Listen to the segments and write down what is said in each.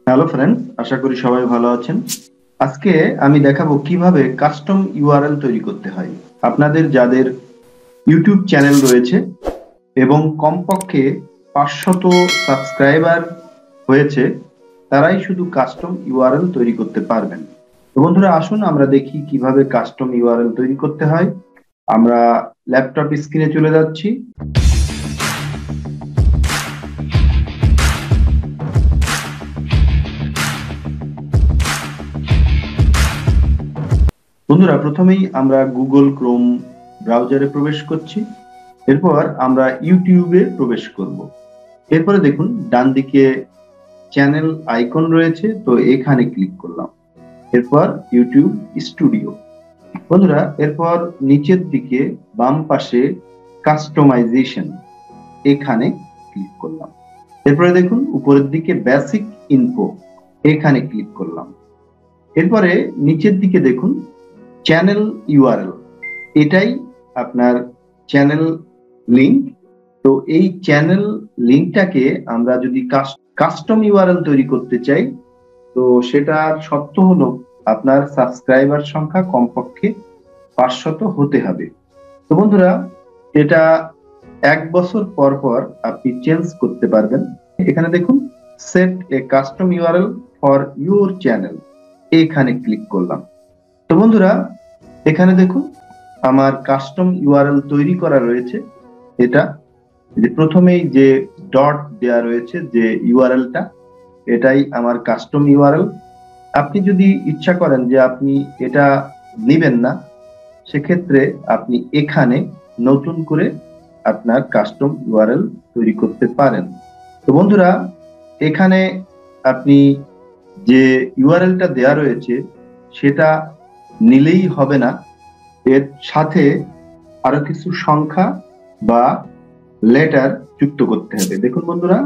Hello friends, আশা করি সবাই ভালো আছেন। আজকে আমি দেখাবো কিভাবে কাস্টম ইউআরএল তৈরি করতে হয়। আপনাদের যাদের ইউটিউব চ্যানেল রয়েছে এবং কমপক্ষে 500 সাবস্ক্রাইবার হয়েছে, তারাই শুধু কাস্টম ইউআরএল তৈরি করতে পারবেন। তো বন্ধুরা, আসুন আমরা দেখি কিভাবে কাস্টম ইউআরএল তৈরি করতে হয়। আমরা ল্যাপটপ স্ক্রিনে চলে যাচ্ছি। বন্ধুরা, প্রথমেই আমরা গুগল ক্রোম ব্রাউজারে প্রবেশ করছি। এরপর আমরা ইউটিউবে প্রবেশ করব। এরপরে দেখুন ডান দিকে চ্যানেল আইকন রয়েছে, তো এখানে ক্লিক করলাম। এরপর ইউটিউব স্টুডিও। বন্ধুরা, এরপর নিচের দিকে বাম পাশে কাস্টমাইজেশন, এখানে ক্লিক করলাম। এরপরে দেখুন উপরের দিকে বেসিক ইনফো, এখানে ক্লিক করলাম। এরপরে নিচের দিকে দেখুন চ্যানেল ইউআরএল, এটাই আপনার চ্যানেল লিংক। তো এই চ্যানেল লিংকটাকে আমরা যদি কাস্টম ইউআরএল তৈরি করতে চাই, তো সেটার শর্ত হলো আপনার সাবস্ক্রাইবার সংখ্যা কমপক্ষে 500 হতে হবে। তো বন্ধুরা, এটা 1 বছর পর পর আপনি চেঞ্জ করতে পারবেন। এখানে দেখুন set A custom URL for your channel, এখানে ক্লিক করলাম। তো বন্ধুরা, এখানে দেখুন আমার কাস্টম ইউআরএল তৈরি করা রয়েছে। এটা যে প্রথমেই যে ডট দেয়া রয়েছে যে ইউআরএলটা, এটাই আমার কাস্টম ইউআরএল। আপনি যদি ইচ্ছা করেন যে আপনি এটা নেবেন না, সেক্ষেত্রে আপনি এখানে নতুন করে আপনার কাস্টম ইউআরএল তৈরি করতে পারেন। তো বন্ধুরা, এখানে আপনি যে ইউআরএলটা দেয়া রয়েছে সেটা নিলেই হবে না, এর সাথে আরো কিছু সংখ্যা বা লেটার যুক্ত করতে হবে। দেখুন বন্ধুরা,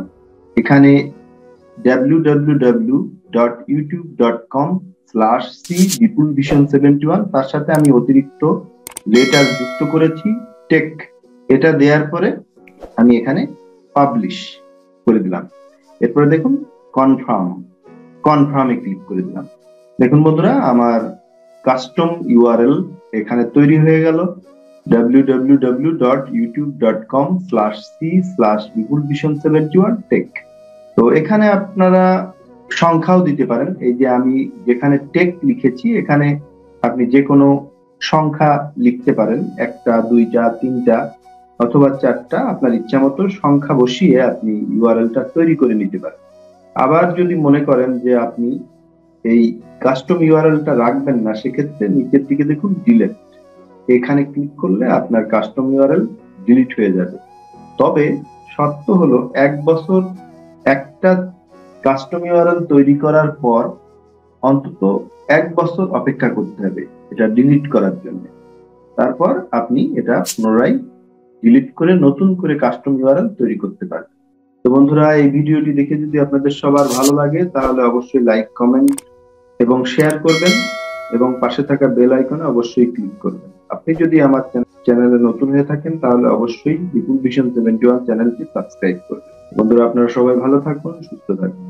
এখানে www.youtube.com/c/bipulvision71, তার সাথে আমি অতিরিক্ত লেটার যুক্ত করেছি টেক। এটা দেওয়ার পরে আমি এখানে পাবলিশ করে দিলাম। এরপরে দেখুন কনফার্মে ক্লিক করে দিলাম। দেখুন বন্ধুরা, আমার কাস্টম ইউআরএল এখানে তৈরি হয়ে গেল, www.youtube.com/c/bipulvision71tech। তো এখানে আপনারা সংখ্যাও দিতে পারেন। এই যে আমি যেখানে টেক লিখেছি, এখানে আপনি যে কোনো সংখ্যা লিখতে পারেন, 1টা 2টা 3টা অথবা 4টা, আপনার ইচ্ছা মতো সংখ্যা বসিয়ে আপনি ইউআরএলটা তৈরি করে নিতে পারেন। আবার যদি মনে করেন যে আপনি এই কাস্টম ইউআরএলটা রাখবেন না, সেক্ষেত্রে নিচের দিকে দেখুন ডিলেট, এখানে ক্লিক করলে আপনার কাস্টম ইউআরএল ডিলিট হয়ে যাবে। তবে শর্ত হলো 1 বছর একটা কাস্টম ইউআরএল তৈরি করার পর অন্তত 1 বছর অপেক্ষা করতে হবে এটা ডিলিট করার জন্য। তারপর আপনি এটা পুনরায় ডিলিট করে নতুন করে কাস্টম ইউআরএল তৈরি করতে পারবেন। তো বন্ধুরা, এই ভিডিওটি দেখে যদি আপনাদের সবার ভালো লাগে, তাহলে অবশ্যই লাইক, কমেন্ট এবং শেয়ার করবেন এবং পাশে থাকা বেল আইকনে অবশ্যই ক্লিক করবেন। আপনি যদি আমার চ্যানেলে নতুন হয়ে থাকেন, তাহলে অবশ্যই বিপুল ভিশন 71 চ্যানেলটি সাবস্ক্রাইব করবেন। বন্ধুরা, আপনারা সবাই ভালো থাকুন, সুস্থ থাকুন।